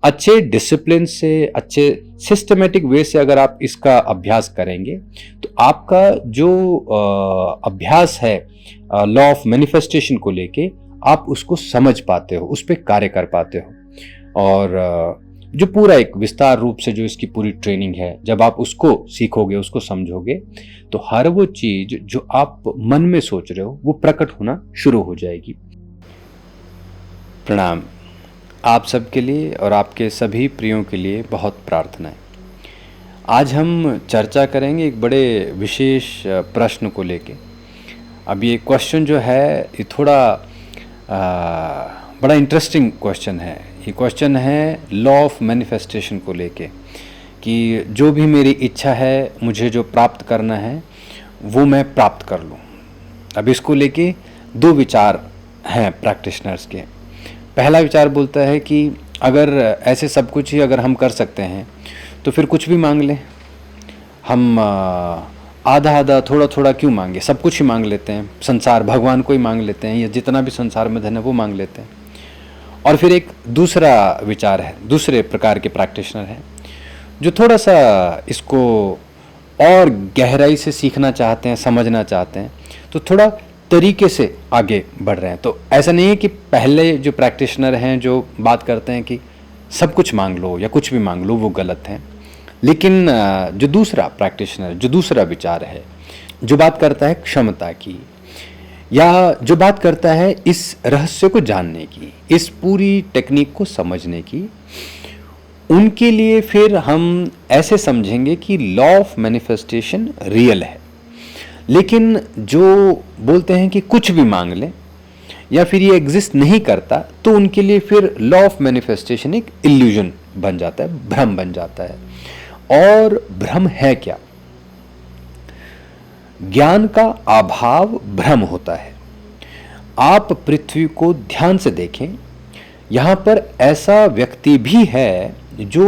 अच्छे डिसिप्लिन से, अच्छे सिस्टमेटिक वे से अगर आप इसका अभ्यास करेंगे तो आपका जो अभ्यास है लॉ ऑफ मैनिफेस्टेशन को लेके, आप उसको समझ पाते हो, उस पर कार्य कर पाते हो। और जो पूरा एक विस्तार रूप से जो इसकी पूरी ट्रेनिंग है, जब आप उसको सीखोगे, उसको समझोगे, तो हर वो चीज जो आप मन में सोच रहे हो वो प्रकट होना शुरू हो जाएगी। प्रणाम। आप सबके लिए और आपके सभी प्रियों के लिए बहुत प्रार्थनाएं। आज हम चर्चा करेंगे एक बड़े विशेष प्रश्न को लेके। अब ये क्वेश्चन जो है ये थोड़ा बड़ा इंटरेस्टिंग क्वेश्चन है। ये क्वेश्चन है लॉ ऑफ मैनिफेस्टेशन को लेके, कि जो भी मेरी इच्छा है, मुझे जो प्राप्त करना है वो मैं प्राप्त कर लूँ। अब इसको लेके दो विचार हैं प्रैक्टिशनर्स के। पहला विचार बोलता है कि अगर ऐसे सब कुछ ही अगर हम कर सकते हैं तो फिर कुछ भी मांग लें। हम आधा आधा थोड़ा थोड़ा क्यों मांगे, सब कुछ ही मांग लेते हैं, संसार भगवान को ही मांग लेते हैं, या जितना भी संसार में धन है वो मांग लेते हैं। और फिर एक दूसरा विचार है, दूसरे प्रकार के प्रैक्टिशनर हैं जो थोड़ा सा इसको और गहराई से सीखना चाहते हैं, समझना चाहते हैं, तो थोड़ा तरीके से आगे बढ़ रहे हैं। तो ऐसा नहीं है कि पहले जो प्रैक्टिशनर हैं जो बात करते हैं कि सब कुछ मांग लो या कुछ भी मांग लो, वो गलत है। लेकिन जो दूसरा प्रैक्टिशनर, जो दूसरा विचार है, जो बात करता है क्षमता की, या जो बात करता है इस रहस्य को जानने की, इस पूरी टेक्निक को समझने की, उनके लिए फिर हम ऐसे समझेंगे कि लॉ ऑफ मैनिफेस्टेशन रियल है। लेकिन जो बोलते हैं कि कुछ भी मांग लें या फिर ये एग्जिस्ट नहीं करता, तो उनके लिए फिर लॉ ऑफ मैनिफेस्टेशन एक इल्यूजन बन जाता है, भ्रम बन जाता है। और भ्रम है क्या? ज्ञान का अभाव भ्रम होता है। आप पृथ्वी को ध्यान से देखें, यहां पर ऐसा व्यक्ति भी है जो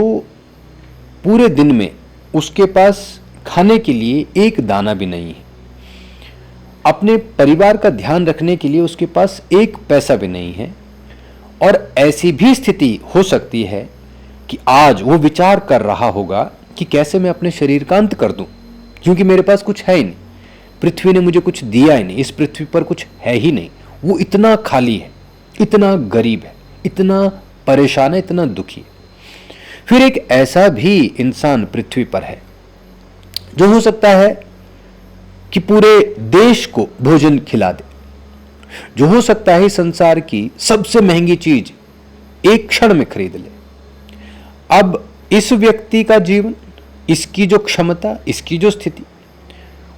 पूरे दिन में उसके पास खाने के लिए एक दाना भी नहीं है, अपने परिवार का ध्यान रखने के लिए उसके पास एक पैसा भी नहीं है। और ऐसी भी स्थिति हो सकती है कि आज वो विचार कर रहा होगा कि कैसे मैं अपने शरीर का अंत कर दूं, क्योंकि मेरे पास कुछ है ही नहीं, पृथ्वी ने मुझे कुछ दिया ही नहीं, इस पृथ्वी पर कुछ है ही नहीं। वो इतना खाली है, इतना गरीब है, इतना परेशान है, इतना दुखी है। फिर एक ऐसा भी इंसान पृथ्वी पर है जो हो सकता है कि पूरे देश को भोजन खिला दे, जो हो सकता है संसार की सबसे महंगी चीज एक क्षण में खरीद ले। अब इस व्यक्ति का जीवन, इसकी जो क्षमता, इसकी जो स्थिति,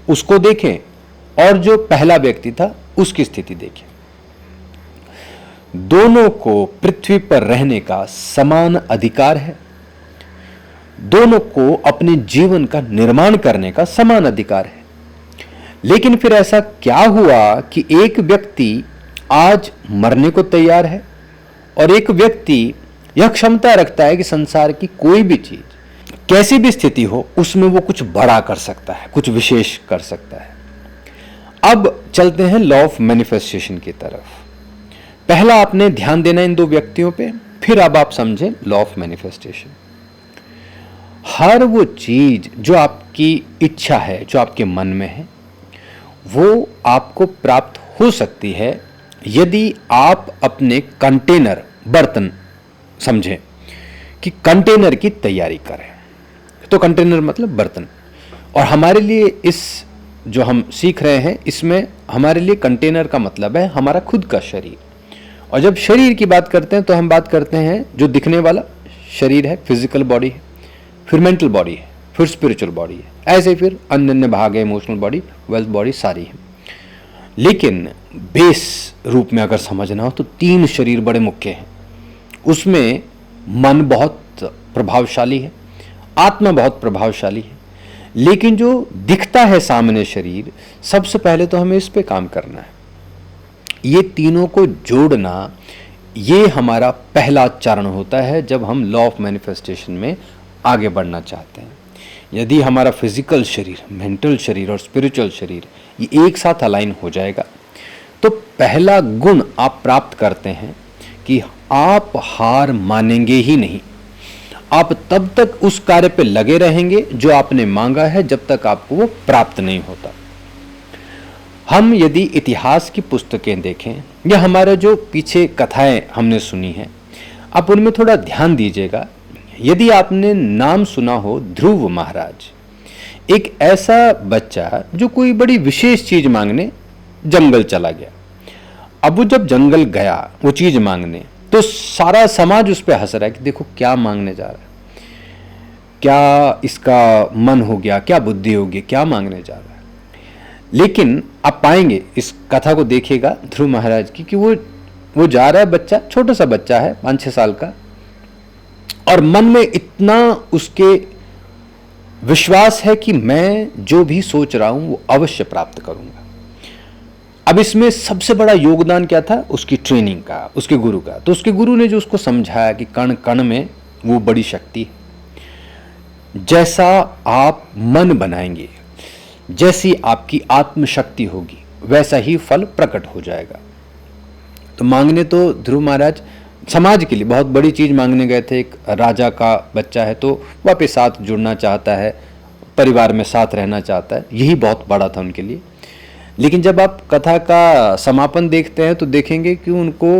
उसको देखें, और जो पहला व्यक्ति था उसकी स्थिति देखें। दोनों को पृथ्वी पर रहने का समान अधिकार है, दोनों को अपने जीवन का निर्माण करने का समान अधिकार है। लेकिन फिर ऐसा क्या हुआ कि एक व्यक्ति आज मरने को तैयार है और एक व्यक्ति यह क्षमता रखता है कि संसार की कोई भी चीज, कैसी भी स्थिति हो, उसमें वो कुछ बड़ा कर सकता है, कुछ विशेष कर सकता है। अब चलते हैं लॉ ऑफ मैनिफेस्टेशन की तरफ। पहला आपने ध्यान देना इन दो व्यक्तियों पे, फिर अब आप समझें लॉ ऑफ मैनिफेस्टेशन। हर वो चीज जो आपकी इच्छा है, जो आपके मन में है, वो आपको प्राप्त हो सकती है यदि आप अपने कंटेनर, बर्तन समझें कि कंटेनर की तैयारी करें। तो कंटेनर मतलब बर्तन। और हमारे लिए इस जो हम सीख रहे हैं, इसमें हमारे लिए कंटेनर का मतलब है हमारा खुद का शरीर। और जब शरीर की बात करते हैं तो हम बात करते हैं जो दिखने वाला शरीर है, फिजिकल बॉडी है, फिर मेंटल बॉडी है, फिर स्पिरिचुअल बॉडी है, ऐसे फिर अन्य अन्य भाग है, इमोशनल बॉडी, वेल्थ बॉडी, सारी है। लेकिन बेस रूप में अगर समझना हो तो तीन शरीर बड़े मुख्य हैं। उसमें मन बहुत प्रभावशाली है, आत्मा बहुत प्रभावशाली है, लेकिन जो दिखता है सामने शरीर, सबसे पहले तो हमें इस पे काम करना है। ये तीनों को जोड़ना, ये हमारा पहला चरण होता है जब हम लॉ ऑफ मैनिफेस्टेशन में आगे बढ़ना चाहते हैं। यदि हमारा फिजिकल शरीर, मेंटल शरीर और स्पिरिचुअल शरीर ये एक साथ अलाइन हो जाएगा, तो पहला गुण आप प्राप्त करते हैं कि आप हार मानेंगे ही नहीं। आप तब तक उस कार्य पे लगे रहेंगे जो आपने मांगा है, जब तक आपको वो प्राप्त नहीं होता। हम यदि इतिहास की पुस्तकें देखें या हमारा जो पीछे कथाएं हमने सुनी हैं, आप उनमें थोड़ा ध्यान दीजिएगा। यदि आपने नाम सुना हो ध्रुव महाराज, एक ऐसा बच्चा जो कोई बड़ी विशेष चीज मांगने जंगल चला गया। अब वो जब जंगल गया वो चीज मांगने, तो सारा समाज उस पर हंस रहा है कि देखो क्या मांगने जा रहा है, क्या इसका मन हो गया, क्या बुद्धि होगी, क्या मांगने जा रहा है। लेकिन आप पाएंगे, इस कथा को देखिएगा ध्रुव महाराज की, कि वो जा रहा है, बच्चा, छोटा सा बच्चा है 5-6 साल का, और मन में इतना उसके विश्वास है कि मैं जो भी सोच रहा हूं वो अवश्य प्राप्त करूंगा। अब इसमें सबसे बड़ा योगदान क्या था? उसकी ट्रेनिंग का, उसके गुरु का। तो उसके गुरु ने जो उसको समझाया कि कण कण में वो बड़ी शक्ति है। जैसा आप मन बनाएंगे, जैसी आपकी आत्मशक्ति होगी, वैसा ही फल प्रकट हो जाएगा। तो मांगने तो ध्रुव महाराज समाज के लिए बहुत बड़ी चीज मांगने गए थे। एक राजा का बच्चा है तो वापस साथ जुड़ना चाहता है, परिवार में साथ रहना चाहता है, यही बहुत बड़ा था उनके लिए। लेकिन जब आप कथा का समापन देखते हैं तो देखेंगे कि उनको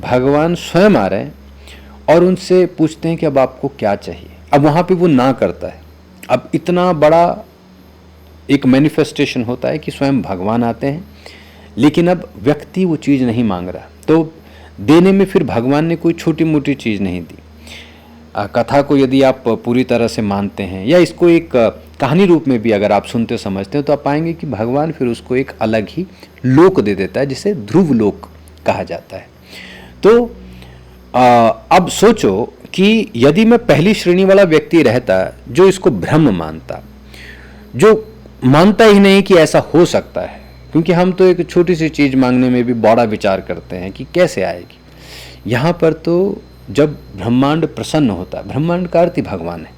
भगवान स्वयं आ रहे हैं और उनसे पूछते हैं कि अब आपको क्या चाहिए। अब वहाँ पे वो ना करता है। अब इतना बड़ा एक मैनिफेस्टेशन होता है कि स्वयं भगवान आते हैं, लेकिन अब व्यक्ति वो चीज़ नहीं मांग रहा, तो देने में फिर भगवान ने कोई छोटी मोटी चीज़ नहीं दी। कथा को यदि आप पूरी तरह से मानते हैं या इसको एक कहानी रूप में भी अगर आप सुनते समझते हैं, तो आप पाएंगे कि भगवान फिर उसको एक अलग ही लोक दे देता है, जिसे ध्रुव लोक कहा जाता है। तो अब सोचो कि यदि मैं पहली श्रेणी वाला व्यक्ति रहता जो इसको भ्रम मानता, जो मानता ही नहीं कि ऐसा हो सकता है, क्योंकि हम तो एक छोटी सी चीज़ मांगने में भी बड़ा विचार करते हैं कि कैसे आएगी। यहाँ पर तो जब ब्रह्मांड प्रसन्न होता है, ब्रह्मांड का अर्थ ही भगवान है,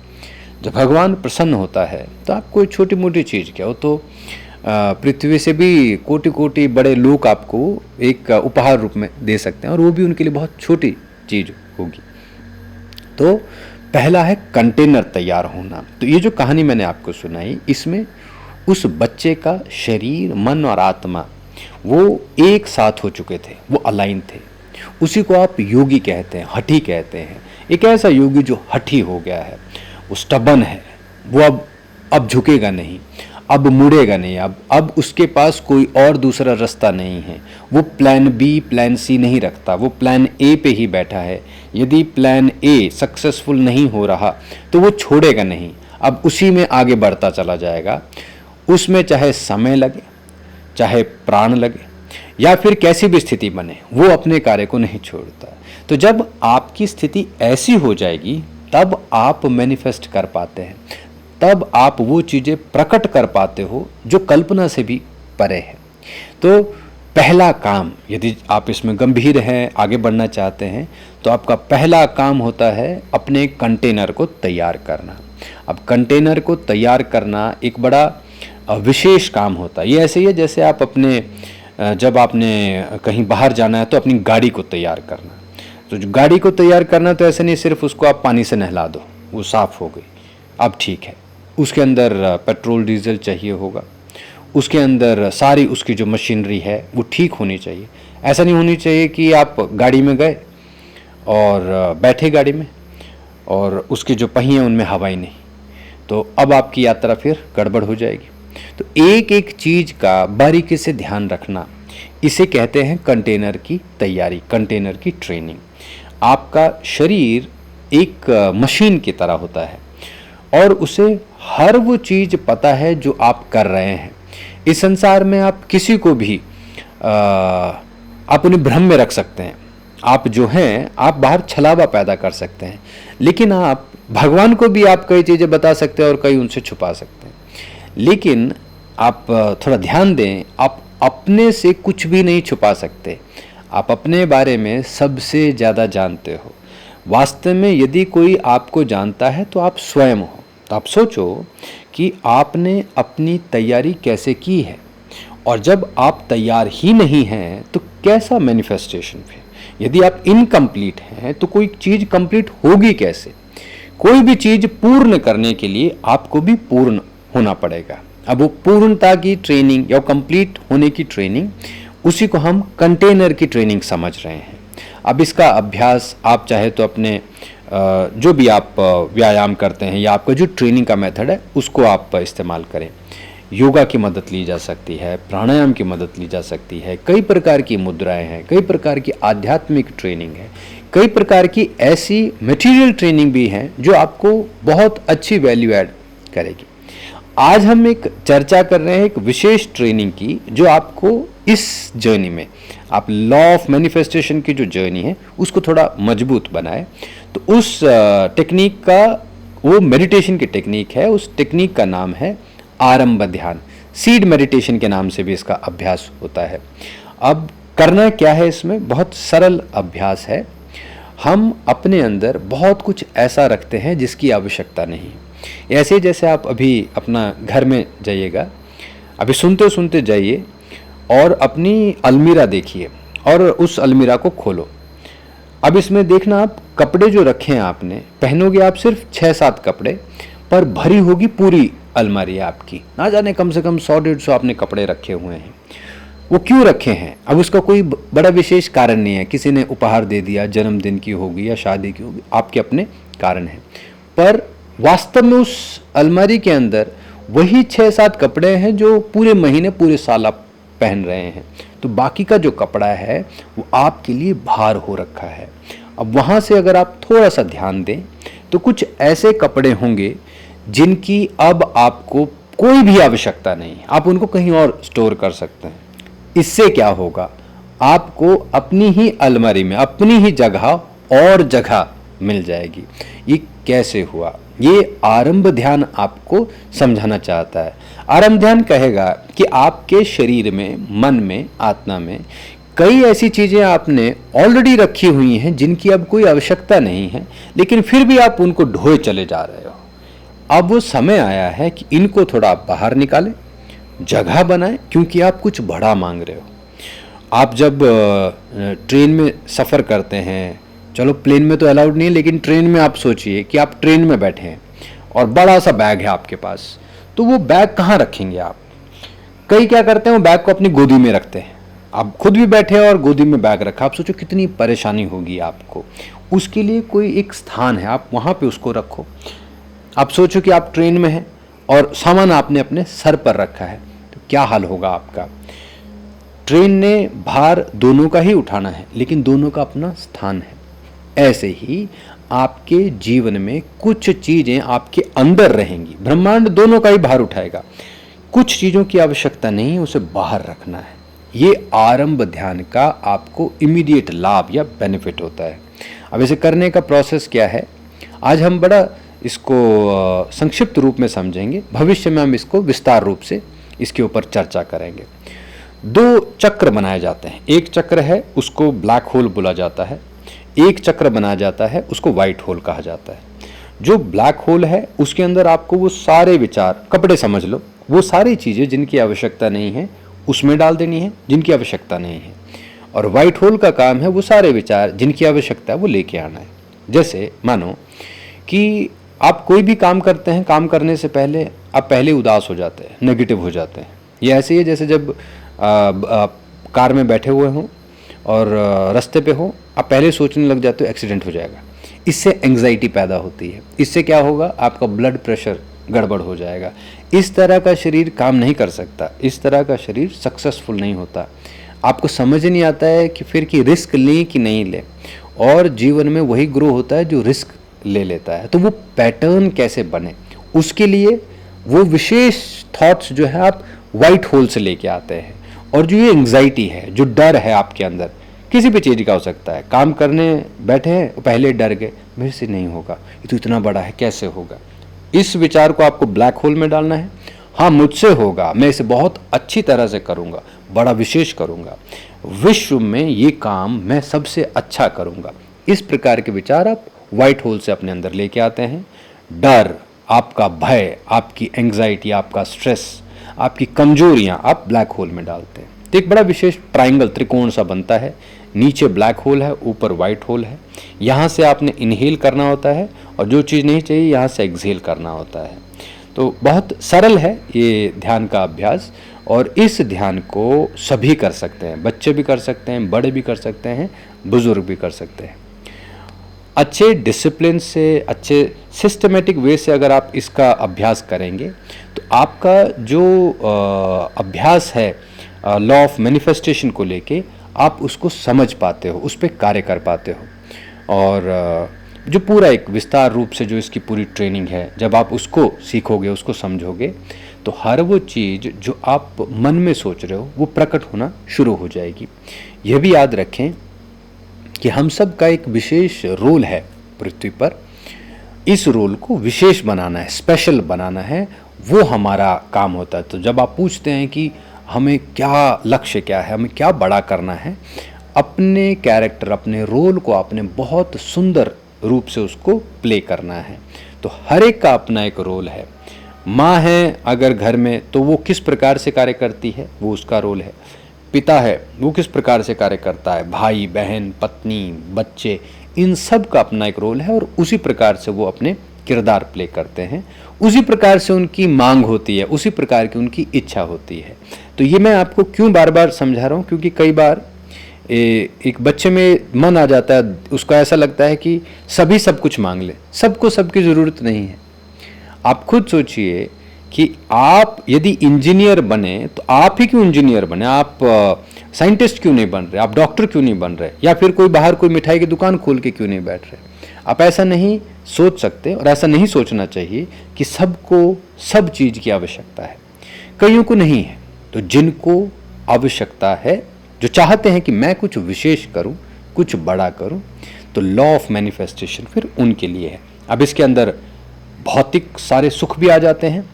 जब भगवान प्रसन्न होता है तो आप कोई छोटी मोटी चीज़ क्या हो, तो पृथ्वी से भी कोटि कोटि बड़े लोग आपको एक उपहार रूप में दे सकते हैं, और वो भी उनके लिए बहुत छोटी चीज़ होगी। तो पहला है कंटेनर तैयार होना। तो ये जो कहानी मैंने आपको सुनाई, इसमें उस बच्चे का शरीर, मन और आत्मा वो एक साथ हो चुके थे, वो अलाइन थे। उसी को आप योगी कहते हैं, हठी कहते हैं। एक ऐसा योगी जो हठी हो गया है, वो स्टबन है, वो अब झुकेगा नहीं, अब मुड़ेगा नहीं, अब उसके पास कोई और दूसरा रास्ता नहीं है। वो प्लान बी, प्लान सी नहीं रखता, वो प्लान ए पे ही बैठा है। यदि प्लान ए सक्सेसफुल नहीं हो रहा तो वो छोड़ेगा नहीं, अब उसी में आगे बढ़ता चला जाएगा। उसमें चाहे समय लगे, चाहे प्राण लगे, या फिर कैसी भी स्थिति बने, वो अपने कार्य को नहीं छोड़ता। तो जब आपकी स्थिति ऐसी हो जाएगी, तब आप मैनिफेस्ट कर पाते हैं, तब आप वो चीज़ें प्रकट कर पाते हो जो कल्पना से भी परे है। तो पहला काम, यदि आप इसमें गंभीर हैं, आगे बढ़ना चाहते हैं, तो आपका पहला काम होता है अपने कंटेनर को तैयार करना। अब कंटेनर को तैयार करना एक बड़ा विशेष काम होता है। ये ऐसे ही है जैसे आप अपने जब आपने कहीं बाहर जाना है तो अपनी गाड़ी को तैयार करना। तो जो गाड़ी को तैयार करना, तो ऐसे नहीं सिर्फ उसको आप पानी से नहला दो, वो साफ़ हो गई, अब ठीक है। उसके अंदर पेट्रोल डीजल चाहिए होगा, उसके अंदर सारी उसकी जो मशीनरी है वो ठीक होनी चाहिए। ऐसा नहीं होनी चाहिए कि आप गाड़ी में गए और बैठे गाड़ी में और उसके जो पहिए उनमें हवा ही नहीं, तो अब आपकी यात्रा फिर गड़बड़ हो जाएगी। तो एक एक चीज़ का बारीकी से ध्यान रखना, इसे कहते हैं कंटेनर की तैयारी, कंटेनर की ट्रेनिंग। आपका शरीर एक मशीन की तरह होता है और उसे हर वो चीज़ पता है जो आप कर रहे हैं। इस संसार में आप किसी को भी आप उन्हें भ्रम में रख सकते हैं। आप जो हैं, आप बाहर छलावा पैदा कर सकते हैं, लेकिन आप भगवान को भी आप कई चीज़ें बता सकते हैं और कई उनसे छुपा सकते हैं। लेकिन आप थोड़ा ध्यान दें, आप अपने से कुछ भी नहीं छुपा सकते। आप अपने बारे में सबसे ज़्यादा जानते हो। वास्तव में यदि कोई आपको जानता है तो आप स्वयं हो। तो आप सोचो कि आपने अपनी तैयारी कैसे की है, और जब आप तैयार ही नहीं हैं तो कैसा मैनिफेस्टेशन है। यदि आप इनकम्प्लीट हैं तो कोई चीज़ कंप्लीट होगी कैसे। कोई भी चीज पूर्ण करने के लिए आपको भी पूर्ण होना पड़ेगा। अब वो पूर्णता की ट्रेनिंग या कंप्लीट होने की ट्रेनिंग, उसी को हम कंटेनर की ट्रेनिंग समझ रहे हैं। अब इसका अभ्यास आप चाहे तो अपने जो भी आप व्यायाम करते हैं या आपका जो ट्रेनिंग का मेथड है उसको आप इस्तेमाल करें। योगा की मदद ली जा सकती है, प्राणायाम की मदद ली जा सकती है, कई प्रकार की मुद्राएं हैं, कई प्रकार की आध्यात्मिक ट्रेनिंग है, कई प्रकार की ऐसी मटेरियल ट्रेनिंग भी हैं जो आपको बहुत अच्छी वैल्यू ऐड करेगी। आज हम एक चर्चा कर रहे हैं एक विशेष ट्रेनिंग की जो आपको इस जर्नी में, आप लॉ ऑफ मैनिफेस्टेशन की जो जर्नी है उसको थोड़ा मजबूत बनाए। तो उस टेक्निक का, वो मेडिटेशन की टेक्निक है, उस टेक्निक का नाम है आरंभ ध्यान। सीड मेडिटेशन के नाम से भी इसका अभ्यास होता है। अब करना क्या है, इसमें बहुत सरल अभ्यास है। हम अपने अंदर बहुत कुछ ऐसा रखते हैं जिसकी आवश्यकता नहीं। ऐसे जैसे आप अभी अपना घर में जाइएगा, अभी सुनते सुनते जाइए और अपनी अलमीरा देखिए और उस अलमीरा को खोलो। अब इसमें देखना, आप कपड़े जो रखे हैं आपने, पहनोगे आप सिर्फ 6-7 कपड़े, पर भरी होगी पूरी अलमारी आपकी। ना जाने कम से कम 100-150 आपने कपड़े रखे हुए हैं। वो क्यों रखे हैं? अब उसका कोई बड़ा विशेष कारण नहीं है, किसी ने उपहार दे दिया, जन्मदिन की होगी या शादी की होगी, आपके अपने कारण हैं। पर वास्तव में उस अलमारी के अंदर वही 6-7 कपड़े हैं जो पूरे महीने पूरे साल आप पहन रहे हैं। तो बाकी का जो कपड़ा है वो आपके लिए भार हो रखा है। अब वहाँ से अगर आप थोड़ा सा ध्यान दें तो कुछ ऐसे कपड़े होंगे जिनकी अब आपको कोई भी आवश्यकता नहीं, आप उनको कहीं और स्टोर कर सकते हैं। इससे क्या होगा, आपको अपनी ही अलमारी में अपनी ही जगह और जगह मिल जाएगी। ये कैसे हुआ? ये आरंभ ध्यान आपको समझाना चाहता है। आरंभ ध्यान कहेगा कि आपके शरीर में, मन में, आत्मा में कई ऐसी चीजें आपने ऑलरेडी रखी हुई हैं जिनकी अब कोई आवश्यकता नहीं है, लेकिन फिर भी आप उनको ढोए चले जा रहे हो। अब वो समय आया है कि इनको थोड़ा आप बाहर निकालें, जगह बनाएं, क्योंकि आप कुछ बड़ा मांग रहे हो। आप जब ट्रेन में सफ़र करते हैं, चलो प्लेन में तो अलाउड नहीं है, लेकिन ट्रेन में आप सोचिए कि आप ट्रेन में बैठे हैं और बड़ा सा बैग है आपके पास, तो वो बैग कहाँ रखेंगे आप? कई क्या करते हैं, वो बैग को अपनी गोदी में रखते हैं। आप खुद भी बैठे और गोदी में बैग रखा, आप सोचो कितनी परेशानी होगी आपको। उसके लिए कोई एक स्थान है, आप वहाँ पे उसको रखो। आप सोचो कि आप ट्रेन में हैं और सामान आपने अपने सर पर रखा है, तो क्या हाल होगा आपका? ट्रेन ने भार दोनों का ही उठाना है, लेकिन दोनों का अपना स्थान है। ऐसे ही आपके जीवन में कुछ चीजें आपके अंदर रहेंगी, ब्रह्मांड दोनों का ही भार उठाएगा। कुछ चीजों की आवश्यकता नहीं है, उसे बाहर रखना है। ये आरंभ ध्यान का आपको इमीडिएट लाभ या बेनिफिट होता है। अब इसे करने का प्रोसेस क्या है, आज हम बड़ा इसको संक्षिप्त रूप में समझेंगे, भविष्य में हम इसको विस्तार रूप से इसके ऊपर चर्चा करेंगे। 2 चक्र बनाए जाते हैं। एक चक्र है उसको ब्लैक होल बोला जाता है, एक चक्र बनाया जाता है उसको व्हाइट होल कहा जाता है। जो ब्लैक होल है उसके अंदर आपको वो सारे विचार, कपड़े समझ लो, वो सारी चीज़ें जिनकी आवश्यकता नहीं है उसमें डाल देनी है, जिनकी आवश्यकता नहीं है। और व्हाइट होल का काम है वो सारे विचार जिनकी आवश्यकता है वो लेके आना है। जैसे मानो कि आप कोई भी काम करते हैं, काम करने से पहले आप पहले उदास हो जाते हैं, नेगेटिव हो जाते हैं। ये ऐसे ही है जैसे जब कार में बैठे हुए हों और रास्ते पे हो, आप पहले सोचने लग जाते हो एक्सीडेंट हो जाएगा। इससे एंग्जाइटी पैदा होती है। इससे क्या होगा, आपका ब्लड प्रेशर गड़बड़ हो जाएगा। इस तरह का शरीर काम नहीं कर सकता, इस तरह का शरीर सक्सेसफुल नहीं होता। आपको समझ नहीं आता है कि फिर कि रिस्क लें कि नहीं लें, और जीवन में वही ग्रो होता है जो रिस्क ले लेता है। तो वो पैटर्न कैसे बने, उसके लिए वो विशेष थॉट्स जो है आप वाइट होल से लेके आते हैं। और जो ये एंग्जाइटी है, जो डर है आपके अंदर, किसी भी चीज़ का हो सकता है, काम करने बैठे हैं पहले डर गए, मेरे से नहीं होगा, ये तो इतना बड़ा है, कैसे होगा। इस विचार को आपको ब्लैक होल में डालना है। हाँ, मुझसे होगा, मैं इसे बहुत अच्छी तरह से करूँगा, बड़ा विशेष करूँगा, विश्व में ये काम मैं सबसे अच्छा करूँगा। इस प्रकार के विचार आप व्हाइट होल से अपने अंदर लेके आते हैं। डर, आपका भय, आपकी एंग्जाइटी, आपका स्ट्रेस, आपकी कमजोरियां आप ब्लैक होल में डालते हैं। तो एक बड़ा विशेष ट्रायंगल, त्रिकोण सा बनता है। नीचे ब्लैक होल है, ऊपर वाइट होल है। यहाँ से आपने इनहेल करना होता है और जो चीज़ नहीं चाहिए यहाँ से एक्सहेल करना होता है। तो बहुत सरल है ये ध्यान का अभ्यास, और इस ध्यान को सभी कर सकते हैं। बच्चे भी कर सकते हैं, बड़े भी कर सकते हैं, बुजुर्ग भी कर सकते हैं। अच्छे डिसिप्लिन से, अच्छे सिस्टमेटिक वे से अगर आप इसका अभ्यास करेंगे तो आपका जो अभ्यास है लॉ ऑफ मैनिफेस्टेशन को लेके, आप उसको समझ पाते हो, उस पर कार्य कर पाते हो। और जो पूरा एक विस्तार रूप से जो इसकी पूरी ट्रेनिंग है, जब आप उसको सीखोगे, उसको समझोगे, तो हर वो चीज़ जो आप मन में सोच रहे हो वो प्रकट होना शुरू हो जाएगी। यह भी याद रखें कि हम सब का एक विशेष रोल है पृथ्वी पर। इस रोल को विशेष बनाना है, स्पेशल बनाना है, वो हमारा काम होता है। तो जब आप पूछते हैं कि हमें क्या लक्ष्य क्या है, हमें क्या बड़ा करना है, अपने कैरेक्टर, अपने रोल को आपने बहुत सुंदर रूप से उसको प्ले करना है। तो हर एक का अपना एक रोल है। माँ है अगर घर में, तो वो किस प्रकार से कार्य करती है, वो उसका रोल है। पिता है, वो किस प्रकार से कार्य करता है। भाई बहन, पत्नी, बच्चे, इन सब का अपना एक रोल है और उसी प्रकार से वो अपने किरदार प्ले करते हैं। उसी प्रकार से उनकी मांग होती है, उसी प्रकार की उनकी इच्छा होती है। तो ये मैं आपको क्यों बार बार समझा रहा हूँ, क्योंकि कई बार एक बच्चे में मन आ जाता है, उसको ऐसा लगता है कि सभी सब कुछ मांग ले। सबको सबकी ज़रूरत नहीं है। आप खुद सोचिए कि आप यदि इंजीनियर बने तो आप ही क्यों इंजीनियर बने, आप साइंटिस्ट क्यों नहीं बन रहे, आप डॉक्टर क्यों नहीं बन रहे, या फिर कोई बाहर कोई मिठाई की दुकान खोल के क्यों नहीं बैठ रहे। आप ऐसा नहीं सोच सकते और ऐसा नहीं सोचना चाहिए कि सबको सब चीज़ की आवश्यकता है। कईयों को नहीं है। तो जिनको आवश्यकता है, जो चाहते हैं कि मैं कुछ विशेष करूं, कुछ बड़ा करूं, तो लॉ ऑफ मैनिफेस्टेशन फिर उनके लिए है। अब इसके अंदर भौतिक सारे सुख भी आ जाते हैं,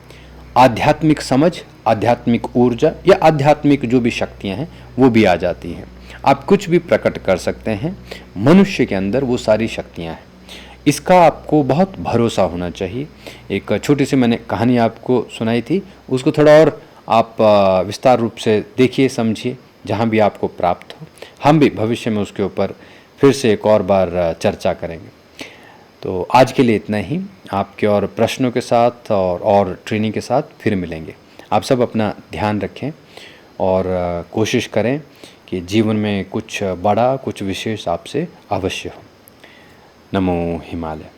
आध्यात्मिक समझ, आध्यात्मिक ऊर्जा या आध्यात्मिक जो भी शक्तियां हैं वो भी आ जाती हैं। आप कुछ भी प्रकट कर सकते हैं, मनुष्य के अंदर वो सारी शक्तियां हैं। इसका आपको बहुत भरोसा होना चाहिए। एक छोटी सी मैंने कहानी आपको सुनाई थी, उसको थोड़ा और आप विस्तार रूप से देखिए, समझिए, जहाँ भी आपको प्राप्त हो। हम भी भविष्य में उसके ऊपर फिर से एक और बार चर्चा करेंगे। तो आज के लिए इतना ही। आपके और प्रश्नों के साथ और ट्रेनिंग के साथ फिर मिलेंगे। आप सब अपना ध्यान रखें और कोशिश करें कि जीवन में कुछ बड़ा, कुछ विशेष आपसे अवश्य हो। नमो हिमालय।